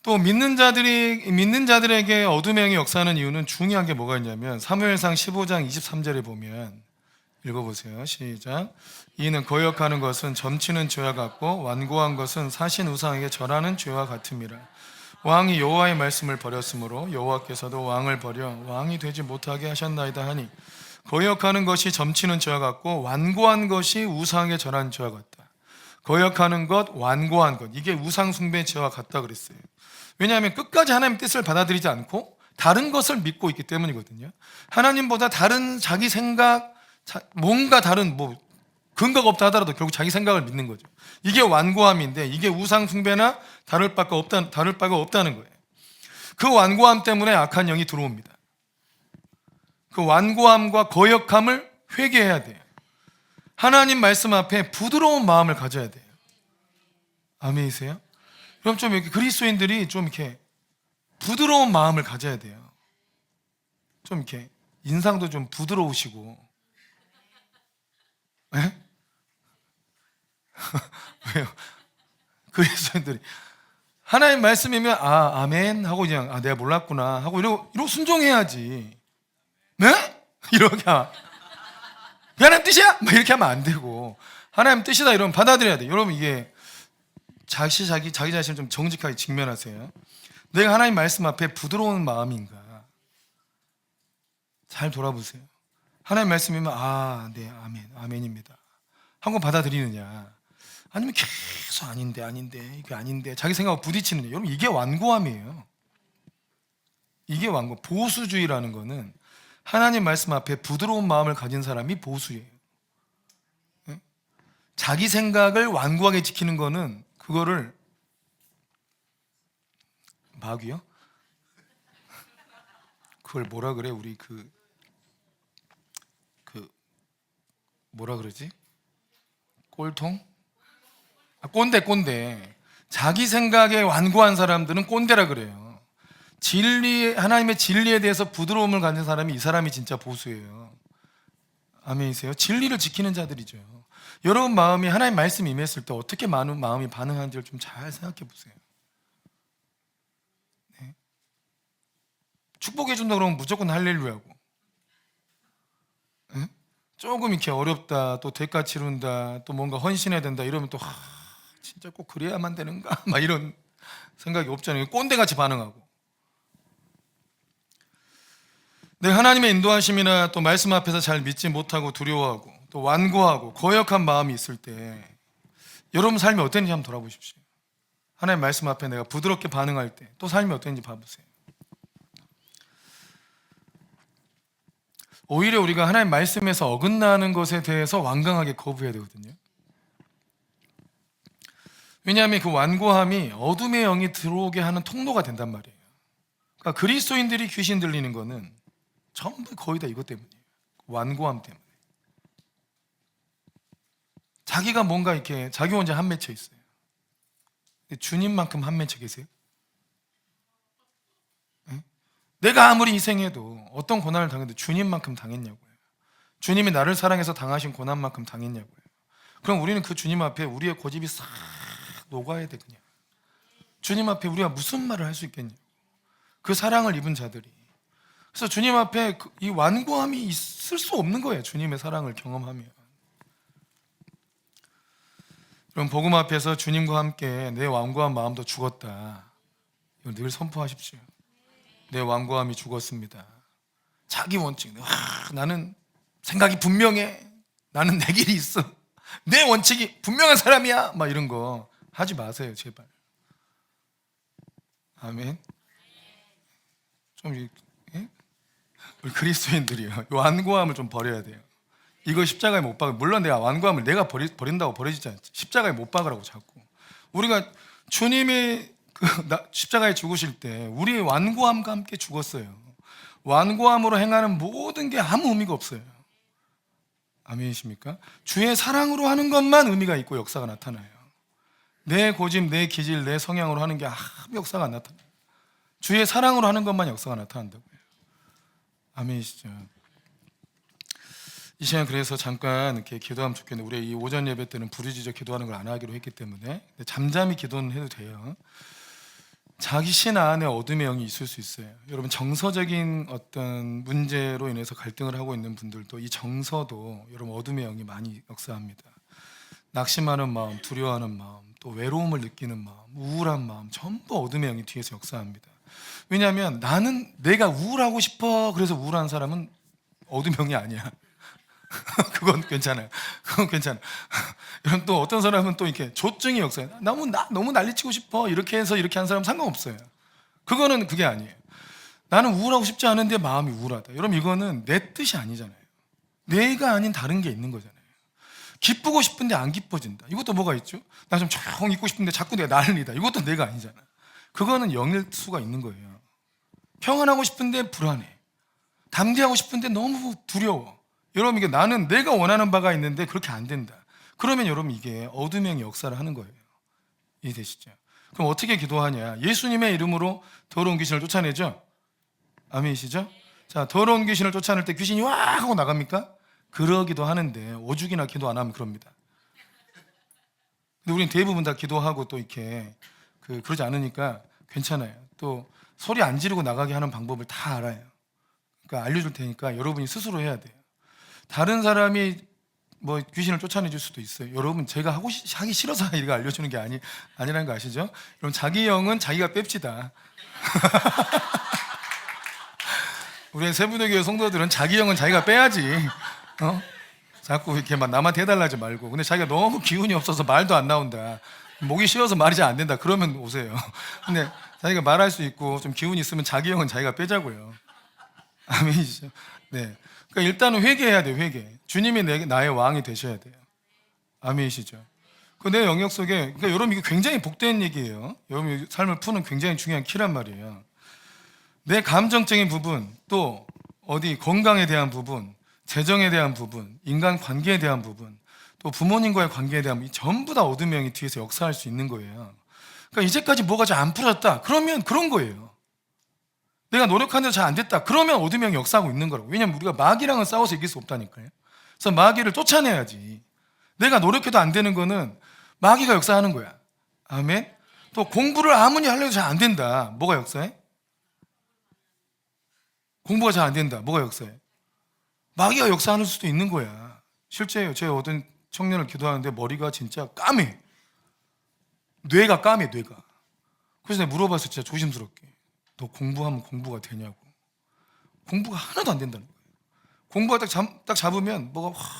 또 믿는 자들에게 어둠의 영이 역사하는 이유는 중요한 게 뭐가 있냐면 사무엘상 15장 23절에 보면 읽어보세요. 시작. 이는 거역하는 것은 점치는 죄와 같고 완고한 것은 사신 우상에게 절하는 죄와 같음이라. 왕이 여호와의 말씀을 버렸으므로 여호와께서도 왕을 버려 왕이 되지 못하게 하셨나이다 하니 거역하는 것이 점치는 죄와 같고 완고한 것이 우상에 절하는 죄와 같다. 거역하는 것, 완고한 것, 이게 우상 숭배의 죄와 같다 그랬어요. 왜냐하면 끝까지 하나님의 뜻을 받아들이지 않고 다른 것을 믿고 있기 때문이거든요. 하나님보다 다른 자기 생각, 뭔가 다른 근거가 없다 하더라도 결국 자기 생각을 믿는 거죠. 이게 완고함인데 이게 우상 숭배나 다를 바가 없다는 거예요. 그 완고함 때문에 악한 영이 들어옵니다. 그 완고함과 거역함을 회개해야 돼요. 하나님 말씀 앞에 부드러운 마음을 가져야 돼요. 아멘이세요? 그럼 좀 이렇게 그리스도인들이 좀 이렇게 부드러운 마음을 가져야 돼요. 좀 이렇게 인상도 좀 부드러우시고. 네? 왜요? 그리스도인들이 하나님 말씀이면 아멘 하고 그냥 내가 몰랐구나 하고 이러고 순종해야지. 네? 이렇게 하나님 뜻이야? 막 이렇게 하면 안 되고, 하나님 뜻이다 이러면 받아들여야 돼. 여러분, 이게 자기 자신을 좀 정직하게 직면하세요. 내가 하나님 말씀 앞에 부드러운 마음인가 잘 돌아보세요. 하나님 말씀이면 네, 아멘입니다 하고 받아들이느냐, 아니면 계속 아닌데 이게 아닌데 자기 생각하고 부딪히느냐. 여러분, 이게 완고함이에요. 이게 완고. 보수주의라는 거는 하나님 말씀 앞에 부드러운 마음을 가진 사람이 보수예요. 자기 생각을 완고하게 지키는 거는 그거를 마귀요? 그걸 뭐라 그래? 우리 뭐라 그러지? 꼴통? 꼰대. 자기 생각에 완고한 사람들은 꼰대라 그래요. 하나님의 진리에 대해서 부드러움을 가진 사람이, 이 사람이 진짜 보수예요. 아멘이세요? 진리를 지키는 자들이죠. 여러분 마음이 하나님 말씀 임했을 때 어떻게 많은 마음이 반응하는지를 좀 잘 생각해 보세요. 네? 축복해 준다 그러면 무조건 할렐루야고, 네? 조금 이렇게 어렵다, 또 대가 치른다, 또 뭔가 헌신해야 된다 이러면 또 진짜 꼭 그래야만 되는가? 막 이런 생각이 없잖아요. 꼰대같이 반응하고. 내가 하나님의 인도하심이나 또 말씀 앞에서 잘 믿지 못하고 두려워하고 또 완고하고 거역한 마음이 있을 때 여러분 삶이 어땠는지 한번 돌아보십시오. 하나님 말씀 앞에 내가 부드럽게 반응할 때 또 삶이 어땠는지 봐보세요. 오히려 우리가 하나님 말씀에서 어긋나는 것에 대해서 완강하게 거부해야 되거든요. 왜냐하면 그 완고함이 어둠의 영이 들어오게 하는 통로가 된단 말이에요. 그러니까 그리스도인들이 귀신 들리는 거는 전부 거의 다 이것 때문이에요. 완고함 때문에. 자기가 뭔가 이렇게 자기 혼자 한 맺혀 있어요. 주님만큼 한 맺혀 계세요? 네? 내가 아무리 희생해도 어떤 고난을 당해도 주님만큼 당했냐고요. 주님이 나를 사랑해서 당하신 고난만큼 당했냐고요. 그럼 우리는 그 주님 앞에 우리의 고집이 싹 녹아야 돼. 그냥 주님 앞에 우리가 무슨 말을 할 수 있겠냐고. 그 사랑을 입은 자들이. 그래서 주님 앞에 이 완고함이 있을 수 없는 거예요. 주님의 사랑을 경험하면. 그럼 복음 앞에서 주님과 함께 내 완고한 마음도 죽었다, 이걸 늘 선포하십시오. 내 완고함이 죽었습니다. 자기 원칙, 나는 생각이 분명해, 나는 내 길이 있어, 내 원칙이 분명한 사람이야, 막 이런 거 하지 마세요, 제발. 아멘. 좀 우리 그리스도인들이요, 완고함을 좀 버려야 돼요. 이거 십자가에 못 박아. 물론 내가 완고함을 내가 버린다고 버려지지 않지. 십자가에 못 박으라고 자꾸. 우리가 주님이 십자가에 죽으실 때 우리의 완고함과 함께 죽었어요. 완고함으로 행하는 모든 게 아무 의미가 없어요. 아멘이십니까? 주의 사랑으로 하는 것만 의미가 있고 역사가 나타나요. 내 고집, 내 기질, 내 성향으로 하는 게 아무 역사가 안 나타나요. 주의 사랑으로 하는 것만 역사가 나타난다고요. 아멘이시죠? 이 시간 그래서 잠깐 이렇게 기도하면 좋겠는데, 우리 이 오전 예배 때는 부르짖어 기도하는 걸 안 하기로 했기 때문에 잠잠히 기도는 해도 돼요. 자기 신 안에 어둠의 영이 있을 수 있어요. 여러분, 정서적인 어떤 문제로 인해서 갈등을 하고 있는 분들도 이 정서도 여러분 어둠의 영이 많이 역사합니다. 낙심하는 마음, 두려워하는 마음, 또 외로움을 느끼는 마음, 우울한 마음, 전부 어둠의 영이 뒤에서 역사합니다. 왜냐하면 나는 내가 우울하고 싶어 그래서 우울한 사람은 어둠의 영이 아니야. 그건 괜찮아요. 그건 괜찮아. 여러분, 또 어떤 사람은 또 이렇게 조증이 역사해. 너무 난리치고 싶어 이렇게 해서 이렇게 한 사람 상관없어요. 그거는 그게 아니에요. 나는 우울하고 싶지 않은데 마음이 우울하다. 여러분, 이거는 내 뜻이 아니잖아요. 내가 아닌 다른 게 있는 거잖아요. 기쁘고 싶은데 안 기뻐진다. 이것도 뭐가 있죠? 나 좀 조용 있고 싶은데 자꾸 내가 난리다. 이것도 내가 아니잖아. 그거는 영일 수가 있는 거예요. 평안하고 싶은데 불안해. 담대하고 싶은데 너무 두려워. 여러분 이게 나는 내가 원하는 바가 있는데 그렇게 안 된다. 그러면 여러분 이게 어둠의 영이 역사를 하는 거예요. 이해되시죠? 그럼 어떻게 기도하냐? 예수님의 이름으로 더러운 귀신을 쫓아내죠? 아멘이시죠? 자, 더러운 귀신을 쫓아낼 때 귀신이 와 하고 나갑니까? 그러기도 하는데 오죽이나 기도 안 하면 그럽니다. 근데 우리는 대부분 다 기도하고 또 이렇게 그러지 않으니까 괜찮아요. 또 소리 안 지르고 나가게 하는 방법을 다 알아요. 그러니까 알려줄 테니까 여러분이 스스로 해야 돼요. 다른 사람이 뭐 귀신을 쫓아내줄 수도 있어요. 여러분 제가 하기 싫어서 이거 알려주는 게 아니라는 거 아시죠? 여러분 자기 영은 자기가 뺍시다. 우리 세부대교회 성도들은 자기 영은 자기가 빼야지. 자꾸 이렇게 막 남한테 해달라지 말고. 근데 자기가 너무 기운이 없어서 말도 안 나온다. 목이 쉬어서 말이 잘 안 된다. 그러면 오세요. 근데 자기가 말할 수 있고 좀 기운이 있으면 자기 영은 자기가 빼자고요. 아멘이죠. 네. 그러니까 일단은 회개해야 돼요. 회개. 주님이 나의 왕이 되셔야 돼요. 아멘이시죠. 그 내 영역 속에, 그러니까 여러분 이게 굉장히 복된 얘기예요. 여러분 삶을 푸는 굉장히 중요한 키란 말이에요. 내 감정적인 부분, 또 어디 건강에 대한 부분, 재정에 대한 부분, 인간 관계에 대한 부분, 또 부모님과의 관계에 대한 부분, 전부 다 어둠의 영이 뒤에서 역사할 수 있는 거예요. 그러니까 이제까지 뭐가 잘 안 풀어졌다. 그러면 그런 거예요. 내가 노력하는데 잘 안 됐다. 그러면 어둠의 영이 역사하고 있는 거라고. 왜냐면 우리가 마귀랑은 싸워서 이길 수 없다니까요. 그래서 마귀를 쫓아내야지. 내가 노력해도 안 되는 거는 마귀가 역사하는 거야. 아멘. 또 공부를 아무리 하려도 잘 안 된다. 뭐가 역사해? 공부가 잘 안 된다. 뭐가 역사해? 마귀가 역사하는 수도 있는 거야. 실제 제 어떤 청년을 기도하는데 머리가 진짜 까매. 뇌가 까매, 뇌가. 그래서 내가 물어봤어, 진짜 조심스럽게. 너 공부하면 공부가 되냐고. 공부가 하나도 안 된다는 거예요. 공부가 딱 잡으면 뭐가 확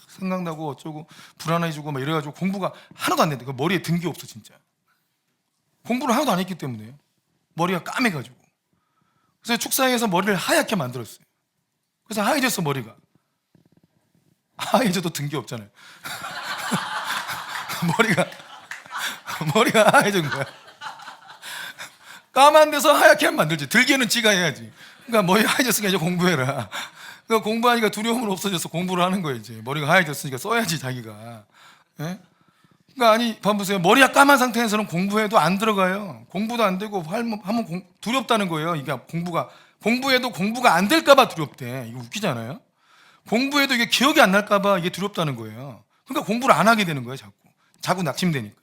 생각나고 어쩌고 불안해지고 막 이래가지고 공부가 하나도 안 된다. 그 머리에 든 게 없어, 진짜. 공부를 하나도 안 했기 때문에 머리가 까매가지고. 그래서 축사에서 머리를 하얗게 만들었어요. 그래서 하얘졌어, 머리가. 하얘져도 든 게 없잖아요. 머리가 하얘진 거야. 까만 데서 하얗게 하면 만들지. 들개는 지가 해야지. 그러니까 머리 하얘졌으니까 이제 공부해라. 그러니까 공부하니까 두려움은 없어져서 공부를 하는 거예요. 이제 머리가 하얘졌으니까 써야지 자기가. 예? 그러니까 아니 봐보세요. 머리가 까만 상태에서는 공부해도 안 들어가요. 공부도 안 되고 하면 두렵다는 거예요. 이게 공부해도 공부가 안 될까봐 두렵대. 이거 웃기잖아요. 공부해도 이게 기억이 안 날까봐 이게 두렵다는 거예요. 그러니까 공부를 안 하게 되는 거예요. 자꾸 낙심되니까.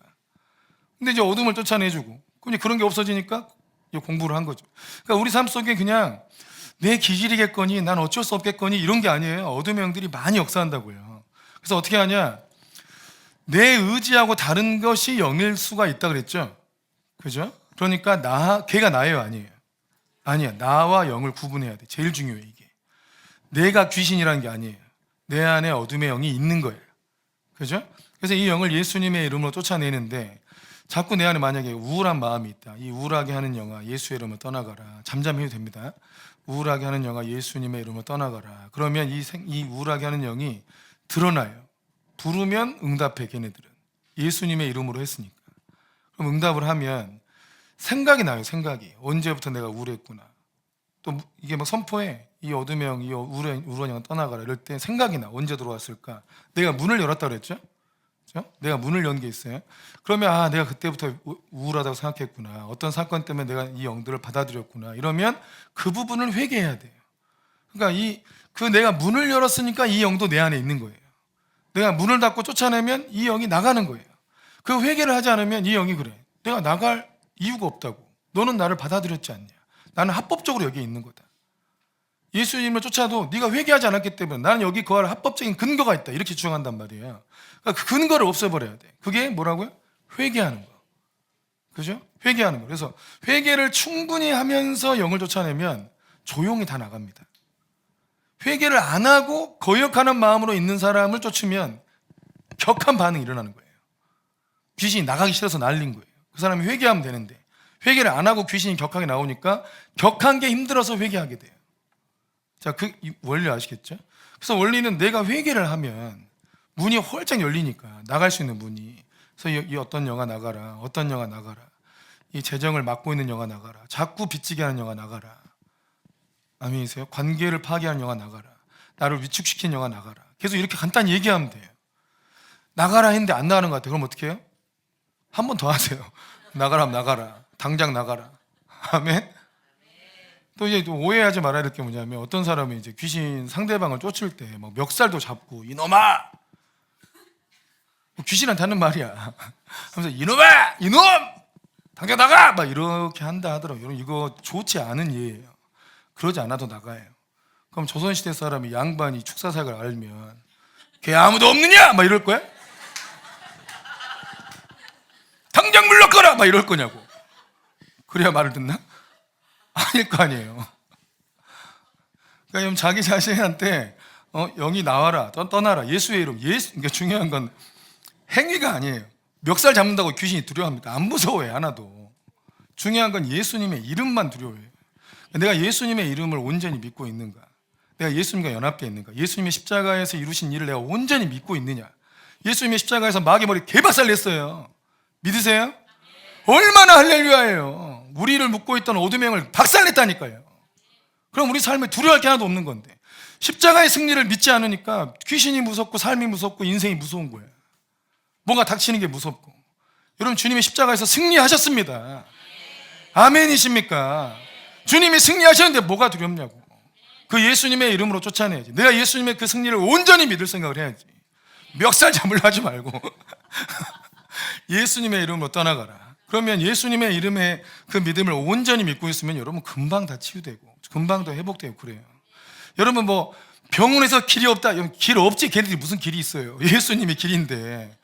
근데 이제 어둠을 쫓아내주고, 그런 게 없어지니까 이제 공부를 한 거죠. 그러니까 우리 삶 속에 그냥 내 기질이겠거니, 난 어쩔 수 없겠거니 이런 게 아니에요. 어둠의 영들이 많이 역사한다고요. 그래서 어떻게 하냐? 내 의지하고 다른 것이 영일 수가 있다 그랬죠. 그죠? 그러니까 걔가 나예요, 아니에요? 아니야. 나와 영을 구분해야 돼. 제일 중요해 이게. 내가 귀신이라는 게 아니에요. 내 안에 어둠의 영이 있는 거예요. 그죠? 그래서 이 영을 예수님의 이름으로 쫓아내는데, 자꾸 내 안에 만약에 우울한 마음이 있다. 이 우울하게 하는 영아 예수의 이름으로 떠나가라. 잠잠해도 됩니다. 우울하게 하는 영아 예수님의 이름으로 떠나가라. 그러면 이 우울하게 하는 영이 드러나요. 부르면 응답해. 걔네들은 예수님의 이름으로 했으니까. 그럼 응답을 하면 생각이 나요. 생각이 언제부터 내가 우울했구나. 또 이게 막 선포해. 이 어둠의 영, 이 우울한 영은 떠나가라. 이럴 때 생각이 나. 언제 들어왔을까? 내가 문을 열었다 그랬죠? 그렇죠? 내가 문을 연 게 있어요. 그러면 내가 그때부터 우울하다고 생각했구나. 어떤 사건 때문에 내가 이 영들을 받아들였구나. 이러면 그 부분을 회개해야 돼요. 그러니까 내가 문을 열었으니까 이 영도 내 안에 있는 거예요. 내가 문을 닫고 쫓아내면 이 영이 나가는 거예요. 그 회개를 하지 않으면 이 영이 그래. 내가 나갈 이유가 없다고. 너는 나를 받아들였지 않냐. 나는 합법적으로 여기에 있는 거다. 예수님을 쫓아도 네가 회개하지 않았기 때문에 나는 여기 거할 합법적인 근거가 있다. 이렇게 주장한단 말이에요. 그러니까 그 근거를 없애버려야 돼. 그게 뭐라고요? 회개하는 거. 그죠? 회개하는 거. 그래서 회개를 충분히 하면서 영을 쫓아내면 조용히 다 나갑니다. 회개를 안 하고 거역하는 마음으로 있는 사람을 쫓으면 격한 반응이 일어나는 거예요. 귀신이 나가기 싫어서 날린 거예요. 그 사람이 회개하면 되는데 회개를 안 하고 귀신이 격하게 나오니까 격한 게 힘들어서 회개하게 돼요. 자, 이 원리 아시겠죠? 그래서 원리는 내가 회개를 하면 문이 활짝 열리니까 나갈 수 있는 문이. 그래서 이 어떤 영화 나가라. 어떤 영화 나가라. 이 재정을 막고 있는 영화 나가라. 자꾸 빚지게 하는 영화 나가라. 아멘이세요? 관계를 파괴하는 영화 나가라. 나를 위축시킨 영아 나가라. 계속 이렇게 간단히 얘기하면 돼요. 나가라 했는데 안 나가는 것 같아요. 그럼 어떻게 해요? 한 번 더 하세요. 나가라, 나가라. 당장 나가라. 아멘. 또 이제 또 오해하지 말아야 될 게 뭐냐면, 어떤 사람이 이제 귀신 상대방을 쫓을 때 막 멱살도 잡고 이놈아, 귀신한테 하는 말이야. 하면서 이놈아, 이놈, 당장 나가, 막 이렇게 한다 하더라고요. 여러분, 이거 좋지 않은 예예요. 그러지 않아도 나가요. 그럼 조선시대 사람이 양반이 축사사역을 알면 걔 아무도 없느냐? 막 이럴 거야? 당장 물러거라! 막 이럴 거냐고. 그래야 말을 듣나? 아닐 거 아니에요. 그러니까 자기 자신한테 영이 나와라, 떠나라, 예수의 이름. 그러니까 중요한 건 행위가 아니에요. 멱살 잡는다고 귀신이 두려워합니다. 안 무서워해, 하나도. 중요한 건 예수님의 이름만 두려워해요. 내가 예수님의 이름을 온전히 믿고 있는가? 내가 예수님과 연합되어 있는가? 예수님의 십자가에서 이루신 일을 내가 온전히 믿고 있느냐? 예수님의 십자가에서 마귀 머리 개박살 냈어요. 믿으세요? 얼마나 할렐루야예요. 우리를 묶고 있던 어둠의 영을 박살냈다니까요. 그럼 우리 삶에 두려워할 게 하나도 없는 건데, 십자가의 승리를 믿지 않으니까 귀신이 무섭고 삶이 무섭고 인생이 무서운 거예요. 뭔가 닥치는 게 무섭고. 여러분, 주님이 십자가에서 승리하셨습니다. 아멘이십니까? 주님이 승리하셨는데 뭐가 두렵냐고. 그 예수님의 이름으로 쫓아내야지. 내가 예수님의 그 승리를 온전히 믿을 생각을 해야지. 멱살 잡으려 하지 말고 예수님의 이름으로 떠나가라. 그러면 예수님의 이름의 그 믿음을 온전히 믿고 있으면 여러분 금방 다 치유되고 금방 더 회복되고 그래요. 여러분, 뭐 병원에서 길이 없다, 길 없지. 걔네들이 무슨 길이 있어요. 예수님이 길인데.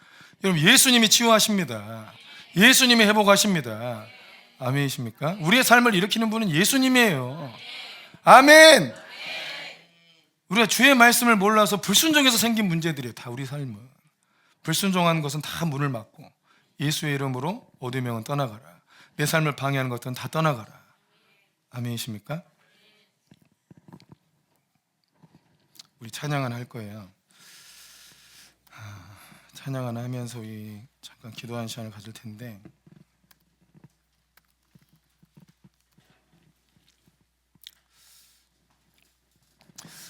여러분, 예수님이 치유하십니다. 예수님이 회복하십니다. 아멘이십니까? 우리의 삶을 일으키는 분은 예수님이에요. 아멘. 우리가 주의 말씀을 몰라서 불순종해서 생긴 문제들이에요. 다 우리 삶은. 불순종한 것은 다 문을 막고, 예수의 이름으로 어둠의 영은 떠나가라. 내 삶을 방해하는 것들은 다 떠나가라. 아멘이십니까? 우리 찬양 하나 할 거예요. 찬양 하나 하면서 우리 잠깐 기도하는 시간을 가질 텐데,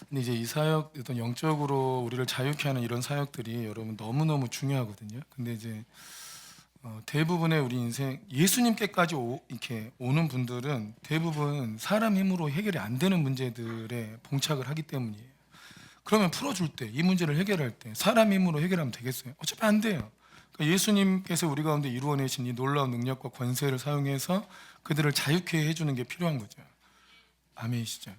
근데 이제 이 사역, 어떤 영적으로 우리를 자유케 하는 이런 사역들이 여러분 너무너무 중요하거든요. 근데 이제 대부분의 우리 인생, 예수님께까지 이렇게 오는 분들은 대부분 사람 힘으로 해결이 안 되는 문제들에 봉착을 하기 때문이에요. 그러면 풀어줄 때, 이 문제를 해결할 때 사람 힘으로 해결하면 되겠어요? 어차피 안 돼요. 그러니까 예수님께서 우리 가운데 이루어내신 이 놀라운 능력과 권세를 사용해서 그들을 자유케 해주는 게 필요한 거죠. 아멘이시죠?